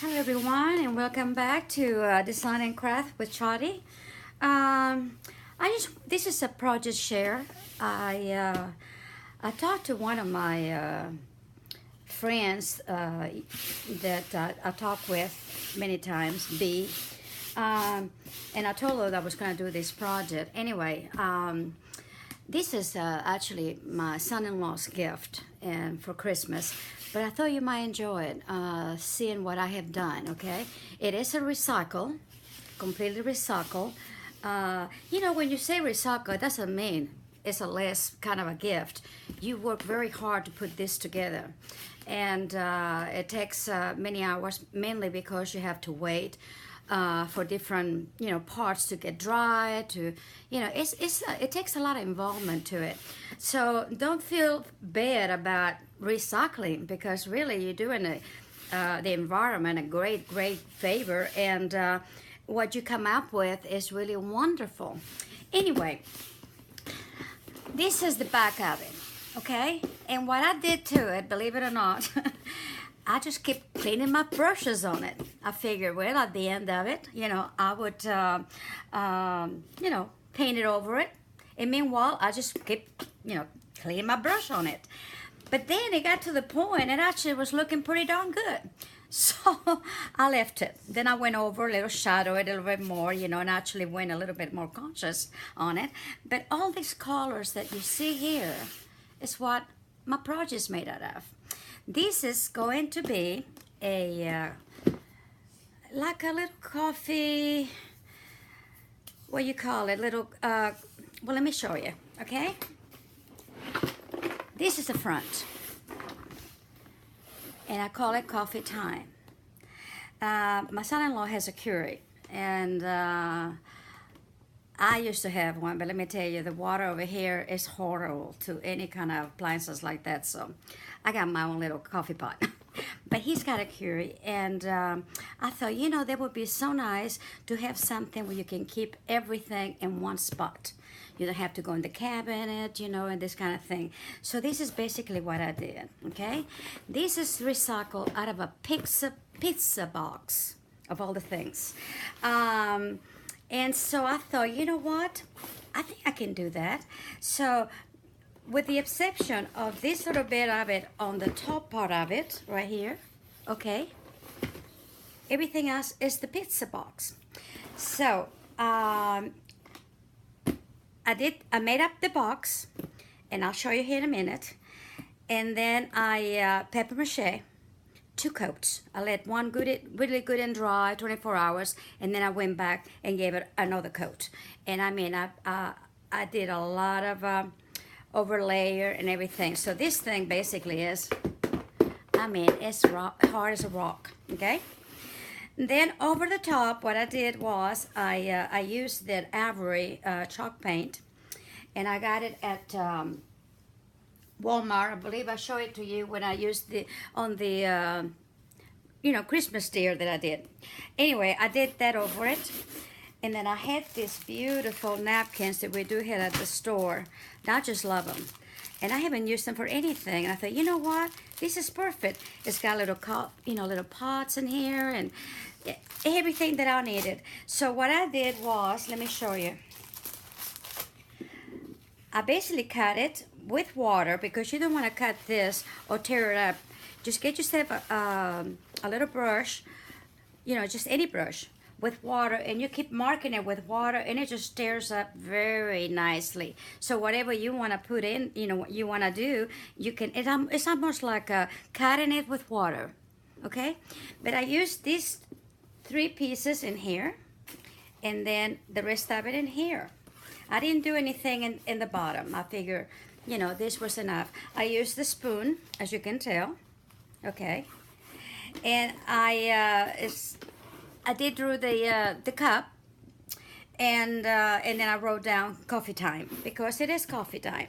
Hello everyone and welcome back to Design and Craft with Chadi. This is a project share. I talked to one of my friends that I talk with many times, B, and I told her that I was going to do this project. Anyway, this is actually my son-in-law's gift and for Christmas, but I thought you might enjoy it, seeing what I have done, okay? It is a recycle, completely recycle. When you say recycle, it doesn't mean it's a less kind of a gift. You work very hard to put this together. And it takes many hours, mainly because you have to wait for different parts to get dry. It takes a lot of involvement to it. So don't feel bad about recycling, because really you're doing the environment a great favor, and what you come up with is really wonderful. Anyway, this is the back of it, okay? And what I did to it, believe it or not, I just kept cleaning my brushes on it. I figured, well, at the end of it, I would, paint it over it. And meanwhile, I just kept, cleaning my brush on it. But then it got to the point, it actually was looking pretty darn good. So I left it. Then I went over a little shadow it a little bit more, and actually went a little bit more conscious on it. But all these colors that you see here is what my project is made out of. This is going to be like a little coffee, what you call it, little, well, let me show you, okay? This is the front, and I call it coffee time. My son-in-law has a Keurig, and I used to have one, but let me tell you, the water over here is horrible to any kind of appliances like that, so I got my own little coffee pot. But he's got a Keurig, and I thought, that would be so nice to have something where you can keep everything in one spot. You don't have to go in the cabinet, and this kind of thing. So this is basically what I did, okay? This is recycled out of a pizza box, of all the things. And so I thought, you know what? I think I can do that. So with the exception of this little bit of it on the top part of it, right here, okay? Everything else is the pizza box. So, I made up the box, and I'll show you here in a minute. And then I paper mache 2 coats. I let one really good and dry, 24 hours, and then I went back and gave it another coat. And I mean, I did a lot of overlayer and everything. So this thing basically is, it's hard as a rock, okay? Then over the top, what I did was I used that Avery chalk paint, and I got it at Walmart. I believe I showed it to you when I used on the Christmas deer that I did. Anyway, I did that over it, and then I had these beautiful napkins that we do here at the store. And I just love them. And I haven't used them for anything. And I thought, you know what? This is perfect. It's got little pots in here and everything that I needed. So what I did was, let me show you. I basically cut it with water, because you don't want to cut this or tear it up. Just get yourself a little brush, just any brush, with water, and you keep marking it with water, and it just tears up very nicely. So whatever you want to put in, what you want to do, you can. It's almost like cutting it with water, okay? But I used these 3 pieces in here, and then the rest of it in here. I didn't do anything in the bottom. I figured, this was enough. I used the spoon, as you can tell, okay? And I did through the cup, and then I wrote down coffee time, because it is coffee time.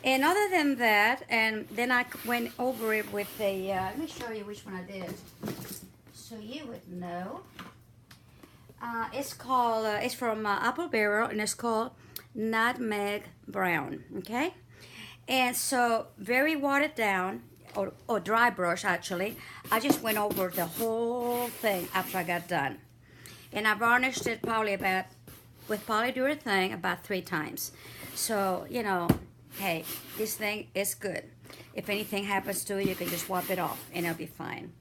And other than that, and then I went over it with let me show you which one I did, so you would know. It's called, it's from Apple Barrel, and it's called Nutmeg Brown, okay? And so very watered down. or dry brush actually, I just went over the whole thing after I got done. And I varnished it probably about, with polyurethane, about 3 times. So, you know, hey, this thing is good. If anything happens to it, you can just wipe it off and it'll be fine.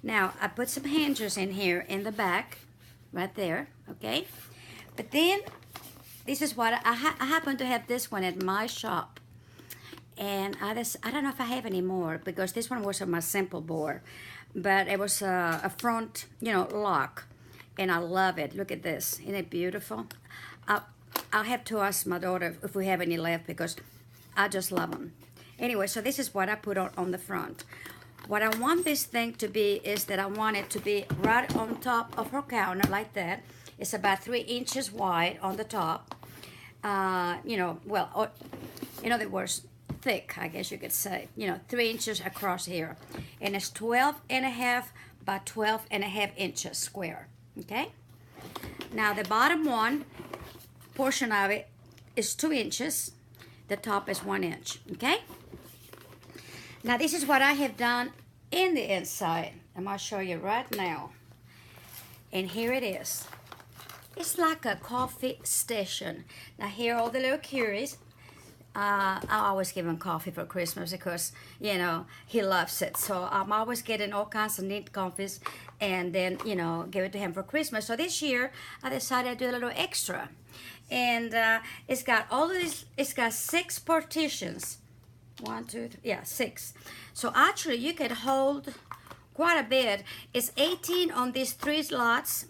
Now, I put some hinges in here in the back, right there, okay? But then, this is what, I happen to have this one at my shop. And I don't know if I have any more, because this one was on my simple bore. But it was a front, you know, lock. And I love it. Look at this. Isn't it beautiful? I'll have to ask my daughter if we have any left, because I just love them. Anyway, so this is what I put on the front. What I want this thing to be is that I want it to be right on top of her counter like that. It's about 3 inches wide on the top. You know, well, or, in other words, thick, I guess you could say. You know, 3 inches across here. And it's 12.5 by 12.5 inches square. Okay? Now the bottom one portion of it is 2 inches. The top is 1 inch. Okay? Now this is what I have done in the inside. I'm going to show you right now. And here it is. It's like a coffee station. Now here are all the little curies. I always give him coffee for Christmas because, you know, he loves it. So I'm always getting all kinds of neat coffees and then, you know, give it to him for Christmas. So this year I decided to do a little extra. And it's got all of this, it's got 6 partitions. 1, 2, 3, yeah, 6. So actually you can hold quite a bit. It's 18 on these 3 slots,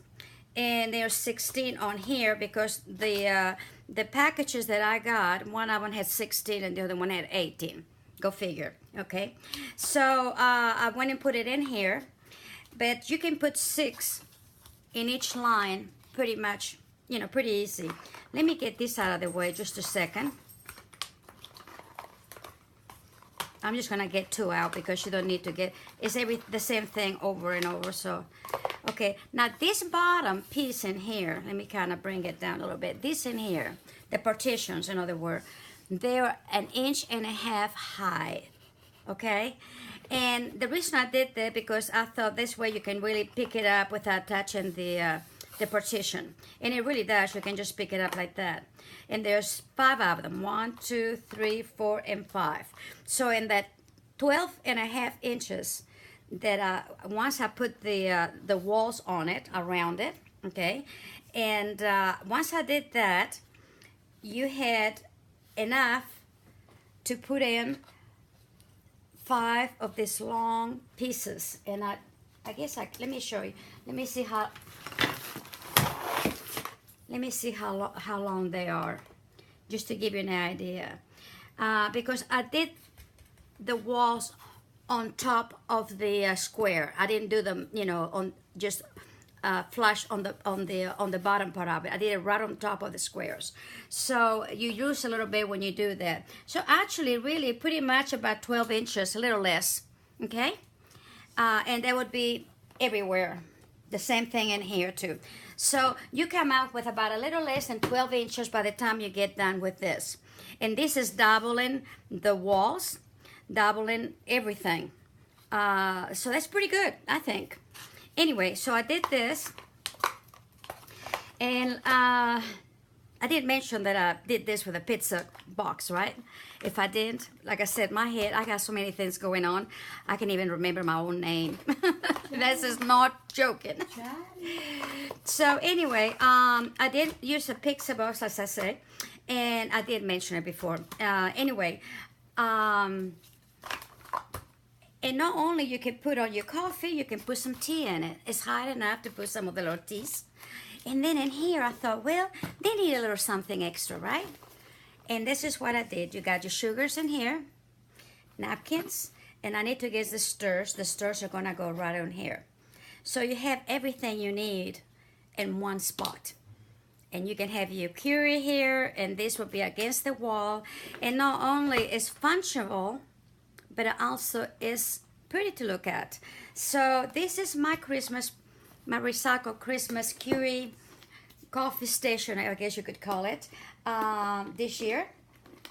and there's 16 on here because the packages that I got, one of them had 16 and the other one had 18. Go figure, okay? So I went and put it in here, but you can put 6 in each line pretty much, you know, pretty easy. Let me get this out of the way just a second. I'm just gonna get 2 out because you don't need to get, it's the same thing over and over. So, okay, now this bottom piece in here, let me kind of bring it down a little bit. This in here, the partitions, in other words, they're 1.5 inches high, okay? And the reason I did that because I thought this way you can really pick it up without touching the partition. And it really does, you can just pick it up like that. And there's 5 of them, 1, 2, 3, 4, and 5. So in that 12.5 inches that once I put the walls on it, around it, okay, and once I did that, you had enough to put in 5 of these long pieces. And I guess let me show you. Let me see how. Let me see how long they are, just to give you an idea. Because I did the walls on top of the square. I didn't do them, you know, on just flush on the bottom part of it. I did it right on top of the squares. So you use a little bit when you do that. So actually, really, pretty much about 12 inches, a little less, okay? And that would be everywhere. The same thing in here too. So you come out with about a little less than 12 inches by the time you get done with this. And this is doubling the walls, doubling everything. So that's pretty good, I think. Anyway, so I did this. And I did mention that I did this with a pizza box, right? If I didn't, like I said, my head, I got so many things going on, I can't even remember my own name. This is not joking. So anyway, I did use a pizza box, as I said, and I did mention it before. Anyway, and not only you can put on your coffee, you can put some tea in it. It's hot enough to put some of the little teas. And then in here, I thought, well, they need a little something extra, right? And this is what I did. You got your sugars in here, napkins, and I need to get the stirs. The stirs are gonna go right on here. So you have everything you need in one spot. And you can have your curry here, and this will be against the wall. And not only is functional, but it also is pretty to look at. So this is my Christmas, my recycled Christmas curry coffee station, I guess you could call it, this year.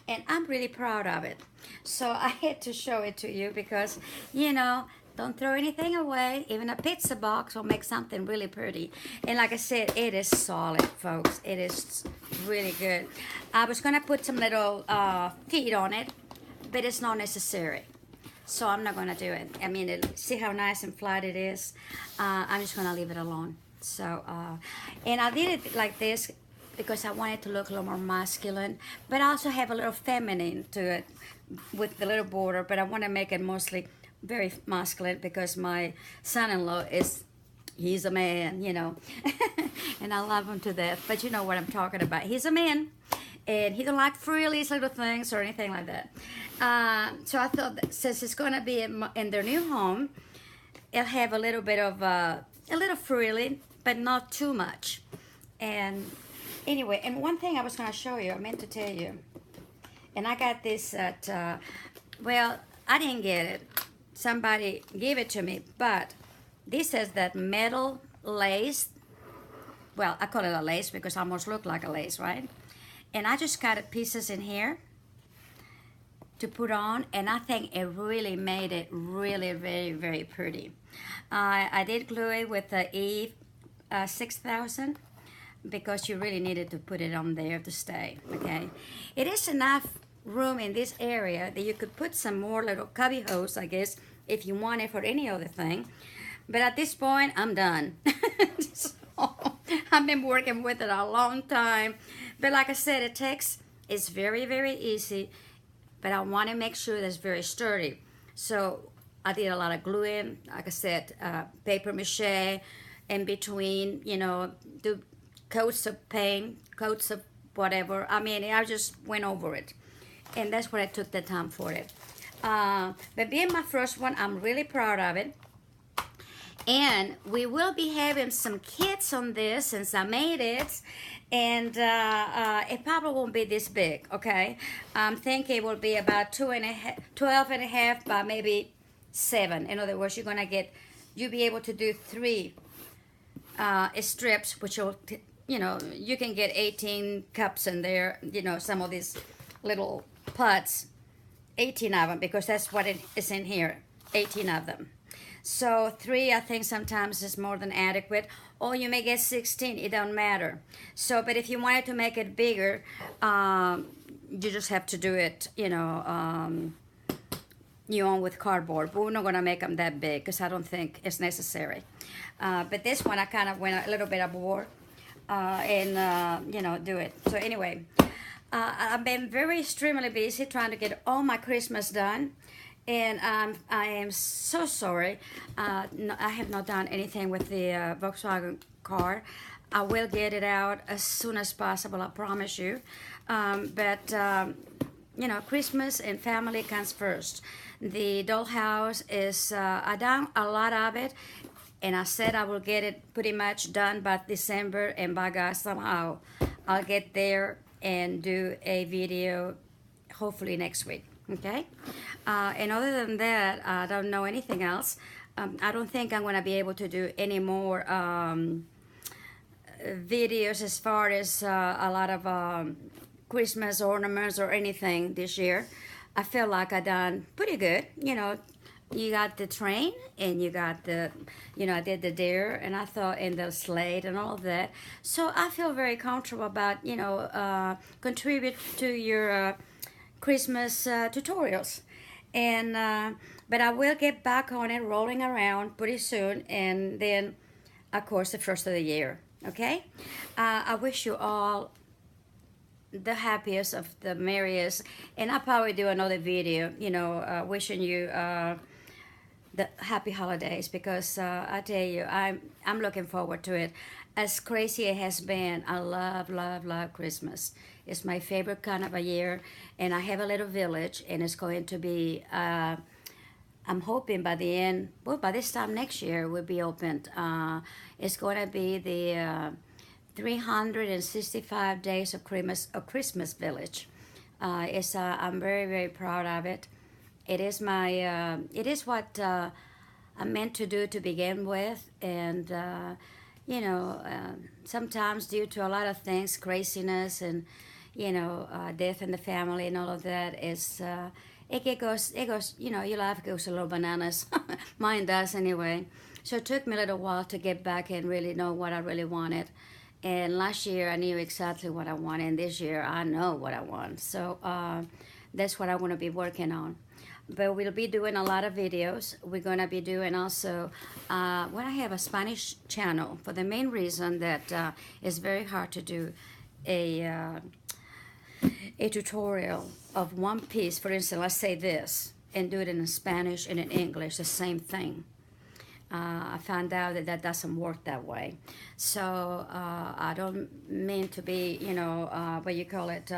and I'm really proud of it. So I had to show it to you because, you know, don't throw anything away. Even a pizza box will make something really pretty. And like I said, it is solid, folks. It is really good. I was gonna put some little feet on it, but it's not necessary. So I'm not gonna do it. I mean, see how nice and flat it is? I'm just gonna leave it alone. So, and I did it like this because I want it to look a little more masculine, but I also have a little feminine to it with the little border, but I want to make it mostly very masculine because my son-in-law he's a man, you know, and I love him to death, but you know what I'm talking about. He's a man, and he don't like frillies little things or anything like that. So I thought that since it's going to be in their new home, it'll have a little bit of a little frilly, but not too much. And anyway, and one thing I was going to show you, I meant to tell you, and I got this at, well, I didn't get it. Somebody gave it to me, but this is that metal lace. Well, I call it a lace because it almost look like a lace, right? And I just cut pieces in here to put on, and I think it really made it really very, very pretty. I did glue it with the Eve 6000 because you really needed to put it on there to stay, okay? It is enough room in this area that you could put some more little cubby holes, I guess, if you want it for any other thing. But at this point, I'm done. So, I've been working with it a long time. But like I said, it's very, very easy, but I want to make sure that it's very sturdy. So I did a lot of gluing, like I said, paper mache in between, you know, do coats of paint, coats of whatever. I mean, I just went over it. And that's what I took the time for it. But being my first one, I'm really proud of it. And we will be having some kits on this since I made it. And it probably won't be this big, okay? I'm thinking it will be about 12 and a half by maybe 7. In other words, you'll be able to do 3 strips, which will, you know, you can get 18 cups in there, you know, some of these little pots, 18 of them, because that's what it is in here, 18 of them. So 3, I think sometimes is more than adequate, or you may get 16, it don't matter. So, but if you wanted to make it bigger, you just have to do it, you know, with cardboard, but we're not gonna make them that big because I don't think it's necessary. But this one, I kind of went a little bit aboard and, you know, do it. So anyway, I've been very extremely busy trying to get all my Christmas done. And I am so sorry. No, I have not done anything with the Volkswagen car. I will get it out as soon as possible, I promise you. But you know, Christmas and family comes first. The dollhouse is, I done a lot of it. And I said I will get it pretty much done by December. And by God, somehow I'll get there and do a video hopefully next week. Okay, and other than that, I don't know anything else. I don't think I'm going to be able to do any more videos as far as a lot of Christmas ornaments or anything this year. I feel like I done pretty good. You know, you got the train and you got the, you know, I did the deer and I thought, and the sled and all of that. So I feel very comfortable about, you know, contribute to your Christmas tutorials. And but I will get back on it, rolling around pretty soon, and then of course the first of the year. Okay, I wish you all the happiest of the merriest, and I'll probably do another video, you know, wishing you the happy holidays, because I tell you, I'm looking forward to it. As crazy it has been, I love, love, love Christmas. It's my favorite kind of a year, and I have a little village, and it's going to be, I'm hoping by the end, well, by this time next year, will be opened. It's going to be the 365 days of Christmas village. I'm very, very proud of it. It is it is what I'm meant to do to begin with, and you know, sometimes due to a lot of things, craziness, and death in the family and all of that is, it goes, your life goes a little bananas. Mine does anyway. So it took me a little while to get back and really know what I really wanted. And last year I knew exactly what I wanted, and this year I know what I want. So that's what I want to be working on. But we'll be doing a lot of videos. We're going to be doing also, I have a Spanish channel for the main reason that it's very hard to do a tutorial of one piece. For instance, let's say this, and do it in Spanish and in English, the same thing. I found out that doesn't work that way. So I don't mean to be, what you call it,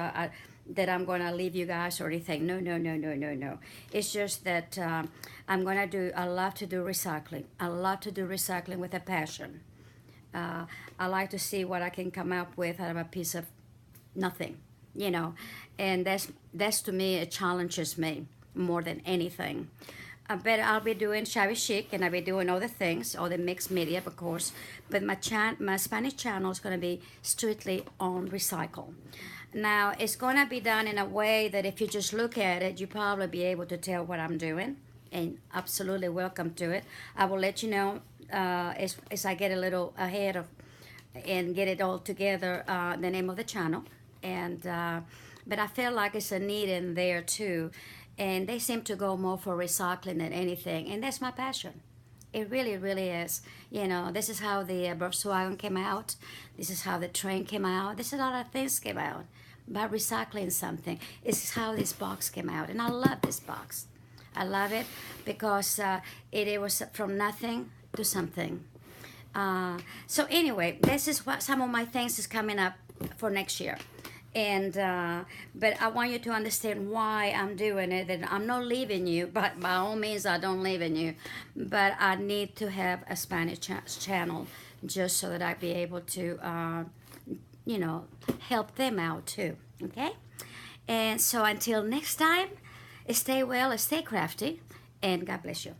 that I'm going to leave you guys or anything. No, no, no, no, no, no. It's just that I love to do recycling. I love to do recycling with a passion. I like to see what I can come up with out of a piece of nothing, and that's to me, it challenges me more than anything. But I'll be doing shabby chic, and I'll be doing other things, all the mixed media, of course. But my Spanish channel is going to be strictly on recycle. Now, it's going to be done in a way that if you just look at it, you probably be able to tell what I'm doing, and absolutely welcome to it. I will let you know as I get a little ahead of and get it all together, the name of the channel. And but I feel like it's a need in there too. And they seem to go more for recycling than anything, and that's my passion. It really, really is. This is how the Volkswagen came out. This is how the train came out. This is a lot of things came out by recycling something. This is how this box came out, and I love this box. I love it because it was from nothing to something. So anyway, this is what some of my things is coming up for next year. And but I want you to understand why I'm doing it. And I'm not leaving you, but by all means I don't leave in you. But I need to have a Spanish channel just so that I be able to, help them out too. Okay. And so until next time, stay well, stay crafty, and God bless you.